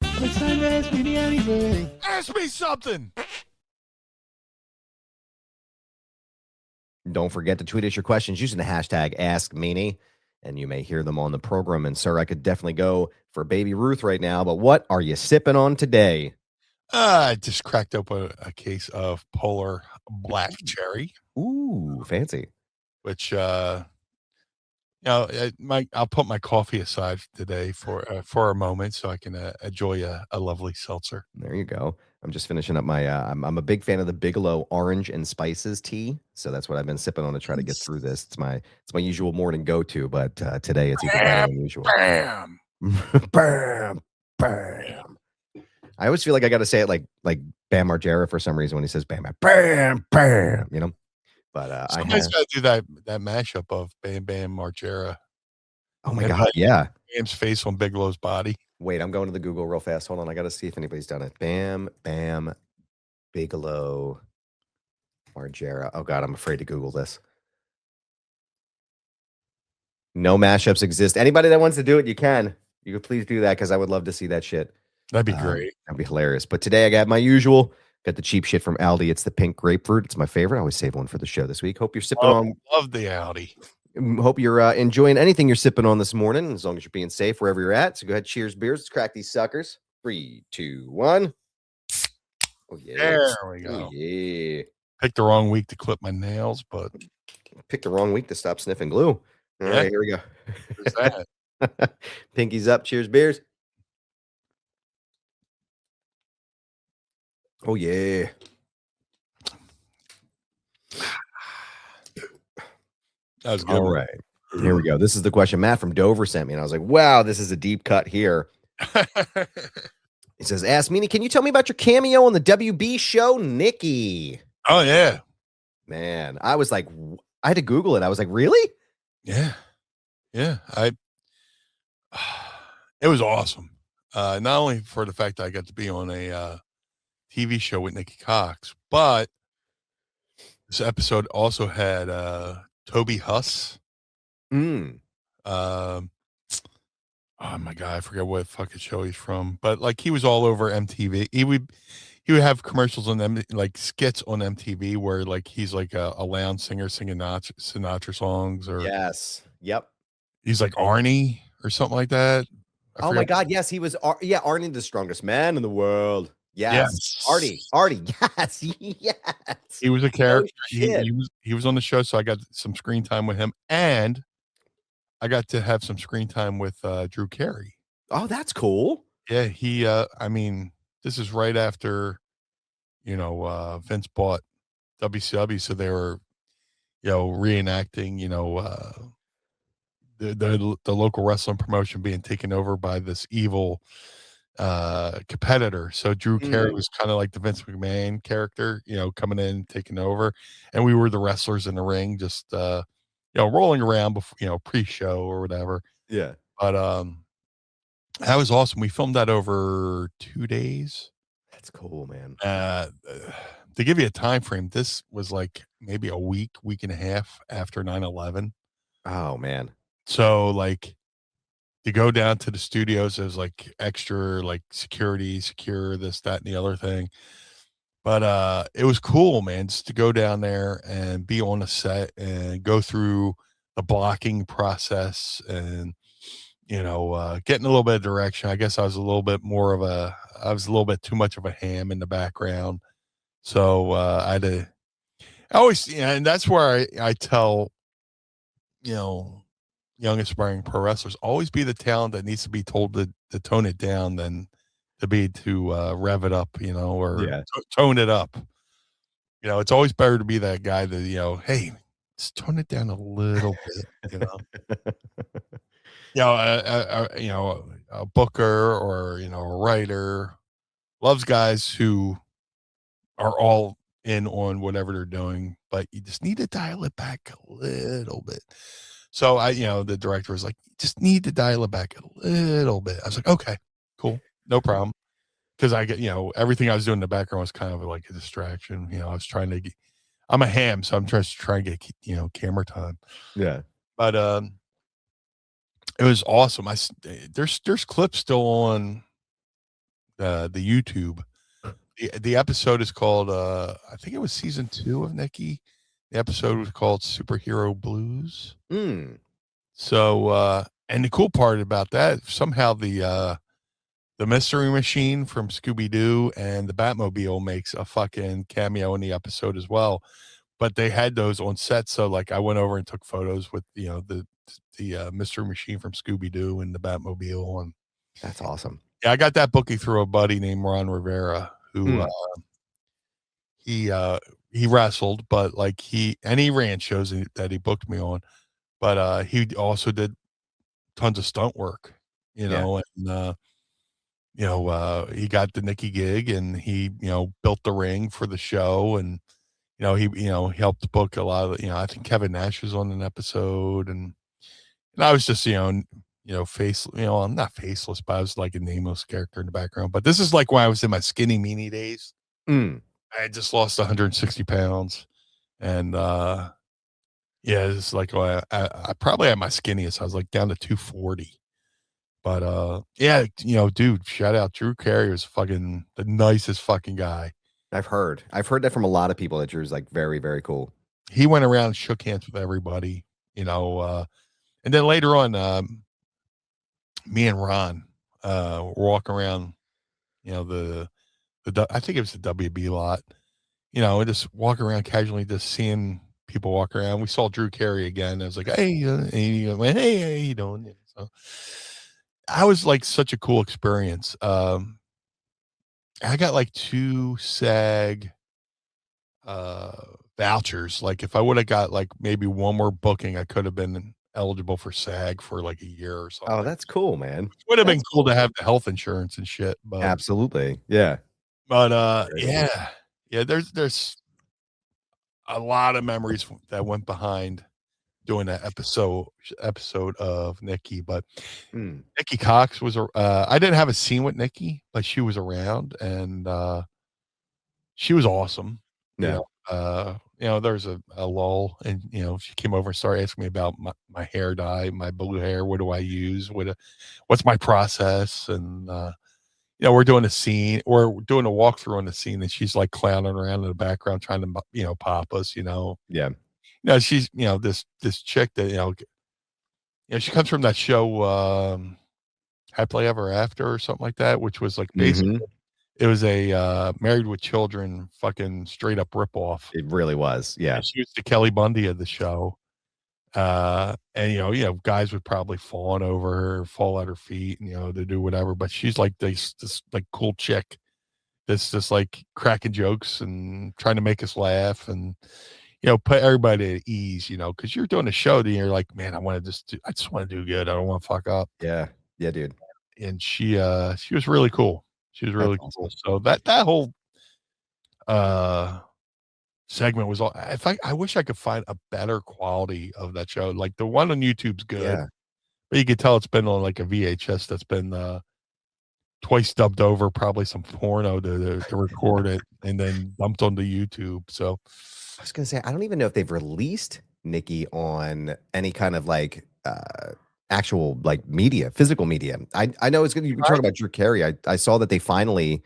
It's time to ask Meanie anything. Ask me something. Don't forget to tweet us your questions using the hashtag #AskMeanie, and you may hear them on the program. And, sir, I could definitely go for Baby Ruth right now, but what are you sipping on today? I just cracked open a case of Polar Black Cherry. Ooh, fancy. Which, I'll put my coffee aside today for a moment so I can enjoy a lovely seltzer. There you go. I'm just finishing up my. I'm a big fan of the Bigelow Orange and Spices tea, so that's what I've been sipping on to try to get through this. It's my usual morning go to, but today it's even better than usual. Bam, bam, bam. I always feel like I got to say it like Bam Margera for some reason when he says bam, bam, bam. But somebody's got to do that mashup of Bam Bam Margera. Oh my god, yeah. Bam's face on Bigelow's body. Wait, I'm going to the Google real fast. Hold on, I got to see if anybody's done it. Bam Bam Bigelow Margera. Oh god, I'm afraid to Google this. No mashups exist. Anybody that wants to do it, you can. You could please do that because I would love to see that shit. That'd be great. That'd be hilarious. But today I got my usual. Got the cheap shit from Aldi. It's the pink grapefruit. It's my favorite. I always save one for the show this week. Hope you're sipping on. Love the Aldi. Hope you're enjoying anything you're sipping on this morning, as long as you're being safe wherever you're at. So go ahead, cheers, beers. Let's crack these suckers. 3, 2, 1. Oh yeah. There we go. Oh, yeah. Picked the wrong week to clip my nails, but picked the wrong week to stop sniffing glue. All right, here we go. Who's that? Pinkies up. Cheers, beers. Oh yeah. That was good. All right. Here we go. This is the question Matt from Dover sent me, and I was like, wow, this is a deep cut here. He says, ask Meanie, can you tell me about your cameo on the WB show, Nikki? Oh, yeah. Man, I was like, I had to Google it. I was like, really? Yeah. Yeah. It was awesome. not only for the fact that I got to be on a TV show with Nikki Cox, but this episode also had Toby Huss. Mm. Oh my god, I forget what fucking show he's from, but like he was all over MTV. He would have commercials on them, like skits on MTV, where like he's like a lounge singer singing Sinatra songs, or Yes. Yep. he's like Arnie or something like that. Oh my God. Yes, he was. Arnie, the strongest man in the world. Yes. Yes. Artie. Yes. Yes. He was a character. shit. He was on the show, so I got some screen time with him, and I got to have some screen time with Drew Carey. Oh, that's cool. Yeah, he I mean, this is right after, Vince bought WCW, so they were, reenacting, the local wrestling promotion being taken over by this evil competitor. So Drew Carey was kind of like the Vince McMahon character, coming in, taking over, and we were the wrestlers in the ring, just rolling around before, pre-show or whatever. Yeah. But that was awesome. We filmed that over 2 days. That's cool, man. To give you a time frame, this was like maybe a week and a half after 9/11. Oh man. So like to go down to the studios, there's like extra like security, secure this, that, and the other thing. But it was cool, man, just to go down there and be on a set and go through the blocking process and getting a little bit of direction. I guess I was a little bit too much of a ham in the background. So I always, and that's where I tell, young aspiring pro wrestlers, always be the talent that needs to be told to tone it down than to rev it up, or tone it up. It's always better to be that guy that, hey, just tone it down a little bit, a booker or, a writer loves guys who are all in on whatever they're doing, but you just need to dial it back a little bit. So the director was like, you just need to dial it back a little bit. I was like, okay, cool. No problem. Cause I get, everything I was doing in the background was kind of like a distraction. I was trying to I'm a ham, so I'm just trying to get, camera time. Yeah. But, it was awesome. There's clips still on the YouTube. The episode is called I think it was season 2 of Nikki. The episode was called Superhero Blues. So and the cool part about that, somehow the Mystery Machine from Scooby-Doo and the Batmobile makes a fucking cameo in the episode as well. But they had those on set, so like I went over and took photos with the Mystery Machine from Scooby-Doo and the Batmobile. And that's awesome. Yeah, I got that booking through a buddy named Ron Rivera, who he wrestled, but like he ran shows that he booked me on, but he also did tons of stunt work, and he got the Nikki gig, and he built the ring for the show, and he helped book a lot of I think Kevin Nash was on an episode, and I was just face, I'm not faceless, but I was like a nameless character in the background. But this is like when I was in my skinny meanie days. I had just lost 160 pounds, and it's like I probably had my skinniest. I was like down to 240. But dude, shout out Drew Carey, was fucking the nicest fucking guy. I've heard that from a lot of people, that Drew's like very, very cool. He went around and shook hands with everybody, and then later on, me and Ron were walking around, the I think it was the WB lot, and just walking around casually, just seeing people walk around. We saw Drew Carey again. I was like, hey, and he went, hey, how you doing? So I was like such a cool experience. I got like 2 SAG vouchers. Like if I would have got like maybe one more booking, I could have been eligible for SAG for like a year or something. Oh, that's cool, man. It would have been cool to have the health insurance and shit. But absolutely, yeah. But there's a lot of memories that went behind doing an episode of Nikki, but Mm. Nikki Cox was I didn't have a scene with Nikki, but she was around, and she was awesome. Yeah. There's a lull, and she came over and started asking me about my hair dye, my blue hair. What do I use? What's my process? And we're doing a scene, we're doing a walkthrough on the scene, and she's like clowning around in the background trying to pop us. Yeah. She's this chick that she comes from that show, Happily Ever After or something like that, which was like basically it was a Married with Children fucking straight up ripoff. It really was. Yeah. And she was the Kelly Bundy of the show. And guys would probably fall at her feet, to do whatever. But she's like this like cool chick that's just like cracking jokes and trying to make us laugh and put everybody at ease, because you're doing a show that you're like, man, I just want to do good. I don't want to fuck up. Yeah. Yeah, dude. And she was really cool. She was really That's cool. awesome. So that whole segment was all. I wish I could find a better quality of that show. Like the one on YouTube's good, Yeah. but you could tell it's been on like a VHS that's been twice dubbed over, probably some porno to record it, and then dumped onto YouTube. So I was gonna say, I don't even know if they've released Nikki on any kind of like actual like media, physical media. I know it's gonna be talking about Drew Carey. I saw that they finally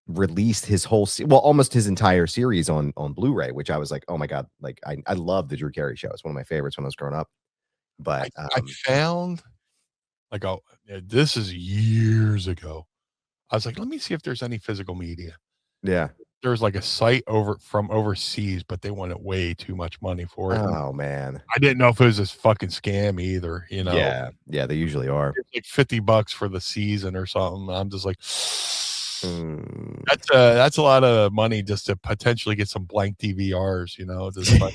released his whole almost his entire series on Blu-ray, which I was like, oh my god, like I love the Drew Carey show. It's one of my favorites when I was growing up. But I found like this is years ago. I was like, let me see if there's any physical media. yeah. There's like a site from overseas, but they wanted way too much money for it. Oh man. I didn't know if it was this fucking scam either, Yeah, they usually are. It's like $50 for the season or something. I'm just like, Mm. that's a lot of money just to potentially get some blank DVRs, just like,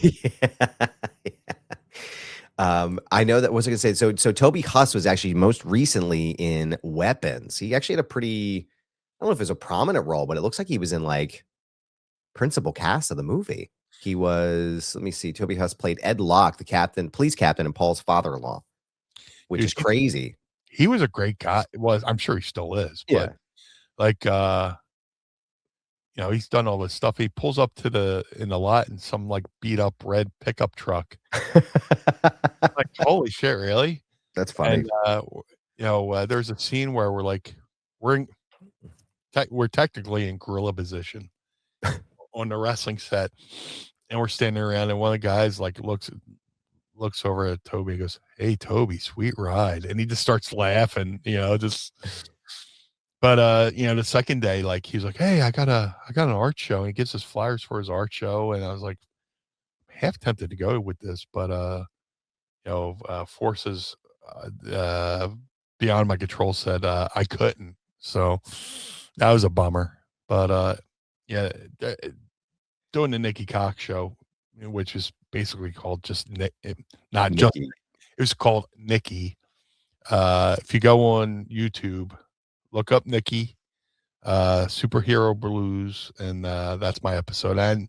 I know that. What was I gonna say? So Toby Huss was actually most recently in Weapons. He actually had a pretty, I don't know if it was a prominent role, but it looks like he was in like principal cast of the movie. He was, let me see, Toby Huss played Ed Locke, the police captain, and Paul's father-in-law, which dude, is crazy. He was a great guy. I'm sure he still is, but Yeah. like he's done all this stuff. He pulls up in the lot in some like beat up red pickup truck. Like, holy shit, really? That's funny. And there's a scene where we're technically in gorilla position on the wrestling set, and we're standing around, and one of the guys like looks over at Toby and goes, "Hey Toby, sweet ride," and he just starts laughing, But the second day, like he's like, "Hey, I got an art show," and he gives us flyers for his art show, and I was like, half tempted to go with this, but forces beyond my control said I couldn't, so that was a bummer. But doing the Nikki Cox show, which is basically called just not just, it was called Nikki. If you go on YouTube, look up Nikki, Superhero Blues, and that's my episode. And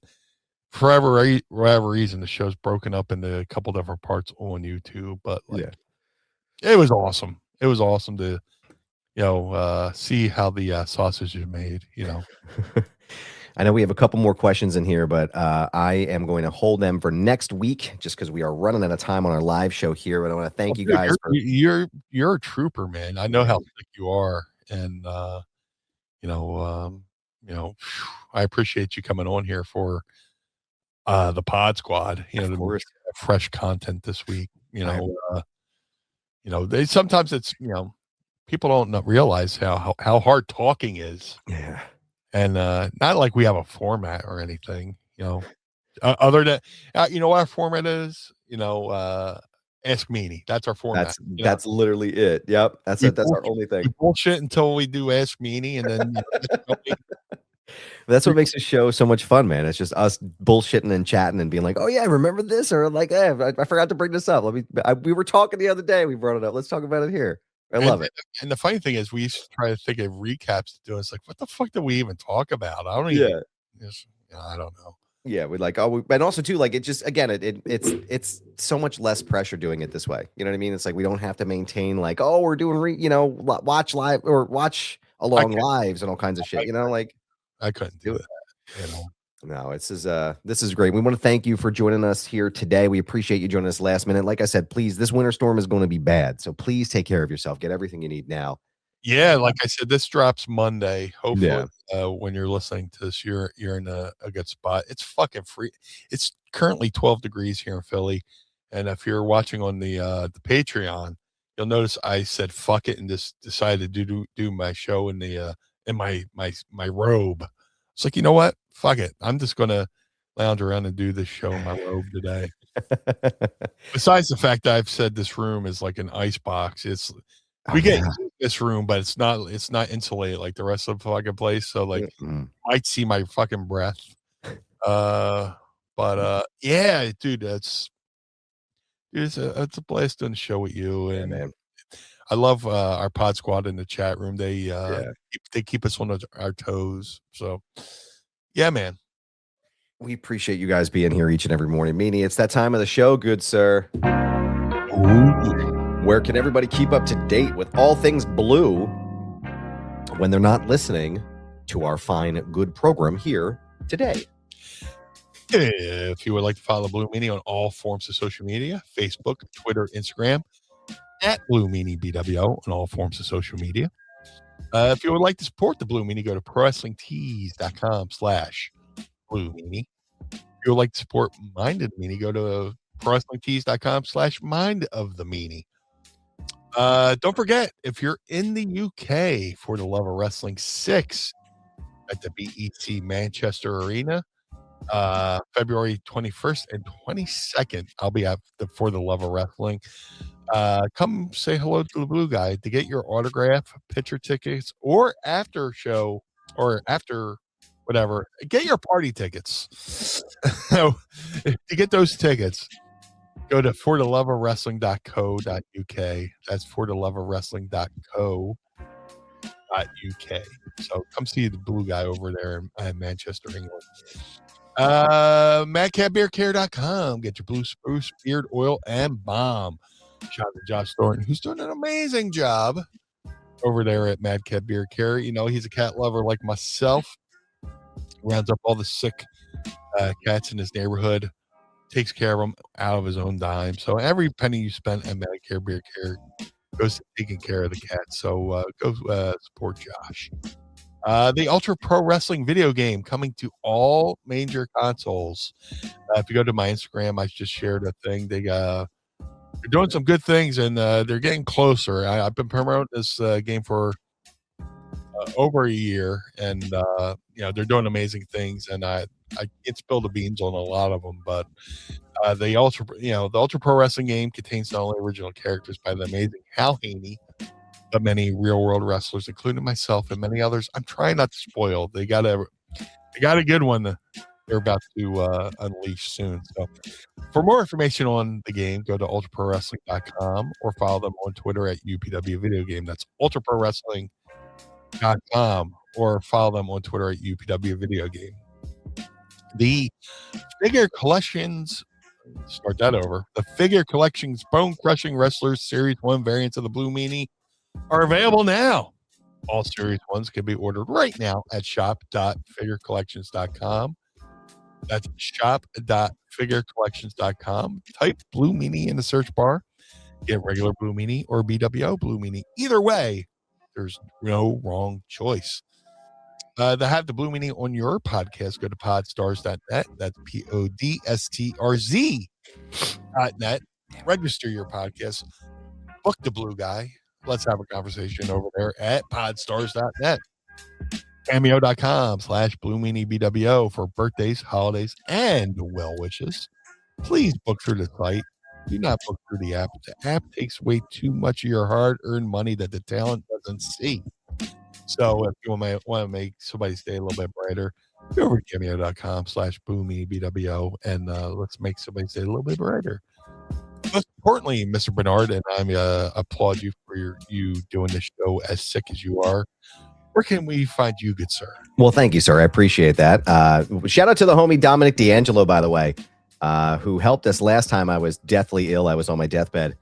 for whatever reason, the show's broken up into a couple different parts on YouTube, but it was awesome. It was awesome to see how the sausage is made. I know we have a couple more questions in here, but I am going to hold them for next week just because we are running out of time on our live show here. But I want to thank you guys. You're a trooper, man. I know how sick you are, and I appreciate you coming on here for the Pod Squad. Of course. Fresh content this week. They sometimes it's people don't realize how hard talking is. Yeah. And not like we have a format or anything, other than what our format is, Ask Meanie. That's our format. That's literally it. Yep. That's our only thing. We bullshit until we do Ask Meanie, and then that's what makes the show so much fun, man. It's just us bullshitting and chatting and being like, "Oh yeah, remember this?" Or like, "Hey, I forgot to bring this up. We were talking the other day. We brought it up. Let's talk about it here." I love it. And the funny thing is, we used to try to think of recaps to do. It's like, what the fuck did we even talk about? I don't even. Yeah. I don't know. Yeah, we like, and also too, like, it just, again, it's so much less pressure doing it this way. You know what I mean? It's like we don't have to maintain like, oh, we're doing watch live or watch along lives and all kinds of shit. Like I couldn't do it. that. No, this is great. We want to thank you for joining us here today. We appreciate you joining us last minute. Like I said, please, this winter storm is going to be bad, so please take care of yourself. Get everything you need now. Yeah, like I said, this drops Monday. Hopefully, when you're listening to this, you're in a good spot. It's fucking free. It's currently 12 degrees here in Philly, and if you're watching on the Patreon, you'll notice I said fuck it and just decided to do my show in the in my robe. It's like, you know what? Fuck it. I'm just gonna lounge around and do this show in my robe today. Besides the fact that I've said this room is like an ice box, we get this room, but it's not insulated like the rest of the fucking place. So like, might see my fucking breath. But yeah, dude, it's a blast doing the show with you, and I love our pod squad in the chat room. They keep us on our toes. So yeah, man. We appreciate you guys being here each and every morning. Meanie, it's that time of the show, good sir. Where can everybody keep up to date with all things blue when they're not listening to our fine, good program here today? If you would like to follow Blue Meanie on all forms of social media, Facebook, Twitter, Instagram, at Blue Meanie BWO on all forms of social media. If you would like to support the Blue Meanie, go to prowrestlingtees.com/Blue Meanie. If you would like to support Mind of the Meanie, go to prowrestlingtees.com/Mind of the Meanie. Don't forget, if you're in the UK for the Love of Wrestling 6 at the BEC Manchester Arena, February 21st and 22nd, I'll be at for the Love of Wrestling. Come say hello to the Blue Guy to get your autograph, picture tickets, or after show or after whatever. Get your party tickets. To get those tickets, go to fortheloveofwrestling.co.uk. That's fortheloveofwrestling.co.uk. So come see the Blue Guy over there in Manchester, England. MadCatBeardCare.com. Get your blue spruce, beard oil, and balm. Shout out to Josh Thornton, who's doing an amazing job over there at Mad Cat Beard Care. You know, he's a cat lover like myself. Rounds up all the sick cats in his neighborhood, takes care of them out of his own dime. So every penny you spend at Mad Cat Beard Care goes to taking care of the cats. So go support Josh. The Ultra Pro Wrestling video game coming to all major consoles. If you go to my Instagram, I just shared a thing. They're doing some good things, and they're getting closer. I've been promoting this game for over a year, and they're doing amazing things. And I can't spill the beans on a lot of them, but the Ultra Pro Wrestling game contains not only original characters by the amazing Hal Haney, but many real world wrestlers, including myself and many others. I'm trying not to spoil. They got a good one they're about to unleash soon. So for more information on the game, go to ultraprowrestling.com or follow them on Twitter at UPW Video Game. That's ultraprowrestling.com or follow them on Twitter at UPW Video Game. The figure collections, start that over. The figure collections Bone Crushing Wrestlers Series 1 variants of the Blue Meanie are available now. All Series 1s can be ordered right now at shop.figurecollections.com. That's shop.figurecollections.com. Type Blue Meanie in the search bar. Get regular Blue Meanie or BWO Blue Meanie. Either way, there's no wrong choice. To have the Blue Meanie on your podcast, go to podstars.net. That's podstrz.net. Register your podcast. Book the Blue Guy. Let's have a conversation over there at podstars.net. Cameo.com/Blue Meanie BWO for birthdays, holidays, and well wishes. Please book through the site. Do not book through the app. The app takes way too much of your hard-earned money that the talent doesn't see. So if you want to make somebody's day a little bit brighter, go over to cameo.com/Blue Meanie BWO and let's make somebody's day a little bit brighter. Most importantly, Mr. Barnard, and I applaud you for you doing this show as sick as you are. where can we find you, good sir? Well, thank you, sir. I appreciate that. Shout out to the homie Dominic D'Angelo, by the way, who helped us last time I was deathly ill. I was on my deathbed,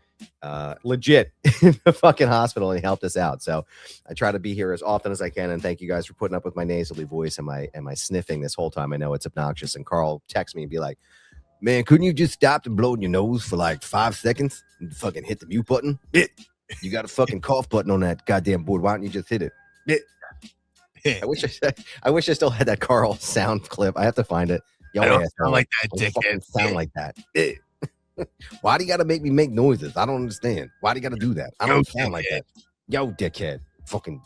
legit in the fucking hospital, and he helped us out. So I try to be here as often as I can, and thank you guys for putting up with my nasally voice and my sniffing this whole time. I know it's obnoxious, and Carl texts me and be like, man, couldn't you just stop to blow in your nose for like 5 seconds and fucking hit the mute button? You got a fucking cough button on that goddamn board. Why don't you just hit it? I wish I still had that Carl sound clip. I have to find it. I don't sound like that, dickhead. Sound like that. Why do you got to make me make noises? I don't understand. Why do you got to do that? I don't sound like that. Yo, dickhead. Fucking,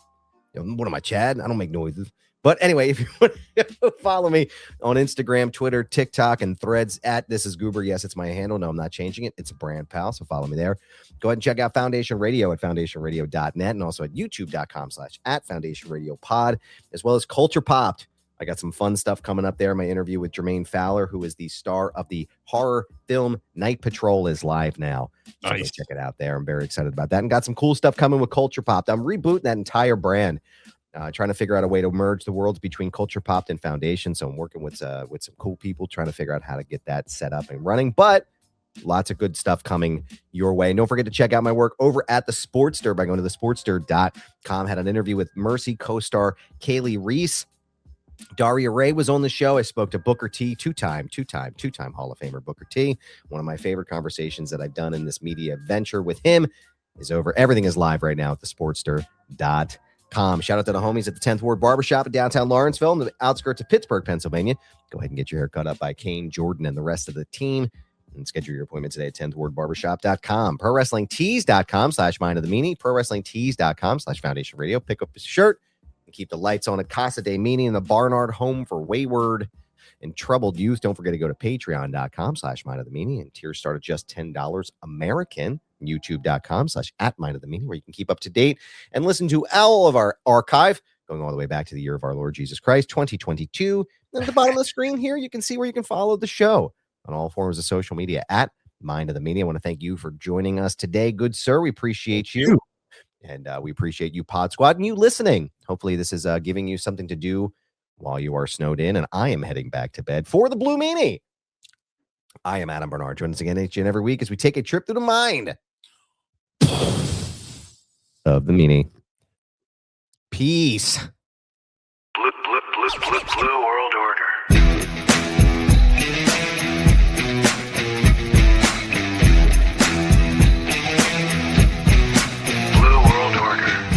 what am I, Chad? I don't make noises. But anyway, if you want to follow me on Instagram, Twitter, TikTok, and Threads at This Is Goober. Yes, it's my handle. No, I'm not changing it. It's a brand, pal. So follow me there. Go ahead and check out Foundation Radio at foundationradio.net and also at youtube.com/@foundationradiopod, as well as Culture Popped. I got some fun stuff coming up there. My interview with Jermaine Fowler, who is the star of the horror film Night Patrol, is live now. So nice. Go check it out there. I'm very excited about that. And got some cool stuff coming with Culture Popped. I'm rebooting that entire brand. Trying to figure out a way to merge the worlds between Culture Popped and Foundation. So I'm working with some cool people trying to figure out how to get that set up and running. But lots of good stuff coming your way. And don't forget to check out my work over at the Sportster by going to thesportster.com. Had an interview with Mercy co-star Kaylee Reese. Daria Ray was on the show. I spoke to Booker T, two-time Hall of Famer Booker T. One of my favorite conversations that I've done in this media venture with him is over. Everything is live right now at thesportster.com. Shout out to the homies at the 10th Ward Barbershop in downtown Lawrenceville in the outskirts of Pittsburgh, Pennsylvania. Go ahead and get your hair cut up by Kane, Jordan, and the rest of the team. And schedule your appointment today at 10thwardbarbershop.com. ProWrestlingTees.com/Mind of the Meanie. ProWrestlingTees.com/Foundation Radio. Pick up a shirt and keep the lights on at Casa DeMeanie in the Barnard home for wayward and troubled youth. Don't forget to go to Patreon.com/Mind of the Meanie. And tiers start at just $10 American. YouTube.com/@Mind of the Meanie, where you can keep up to date and listen to all of our archive going all the way back to the year of our Lord Jesus Christ, 2022. And at the bottom of the screen here, you can see where you can follow the show on all forms of social media at Mind of the Meanie. I want to thank you for joining us today, good sir. We appreciate you. And we appreciate you, Pod Squad, and you listening. Hopefully this is giving you something to do while you are snowed in. And I am heading back to bed for the Blue Meanie. I am Adam Barnard. Join us again each and every week as we take a trip through the mind of the Meanie. Peace. Blue World Order.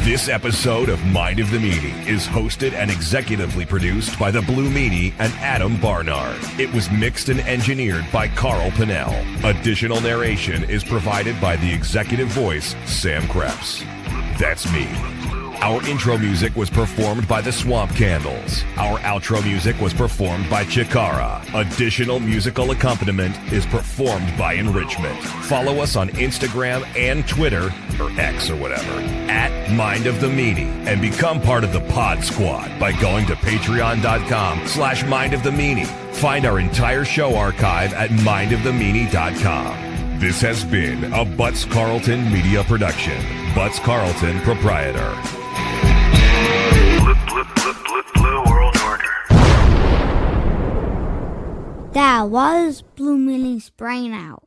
This episode of Mind of the Meanie is hosted and executively produced by the Blue Meanie and Adam Barnard. It was mixed and engineered by Carl Pinnell. Additional narration is provided by the executive voice, Sam Krebs. That's me. Our intro music was performed by the Swamp Candles. Our outro music was performed by Chikara. Additional musical accompaniment is performed by Enrichment. Follow us on Instagram and Twitter, or X or whatever, at Mind of the Meanie, and become part of the Pod Squad by going to patreon.com/Mind of the Meanie. Find our entire show archive at mindofthemeanie.com. This has been a Butts Carlton media production. Butts Carlton, proprietor. Blue World Order. That was Blue Meanie's brain out.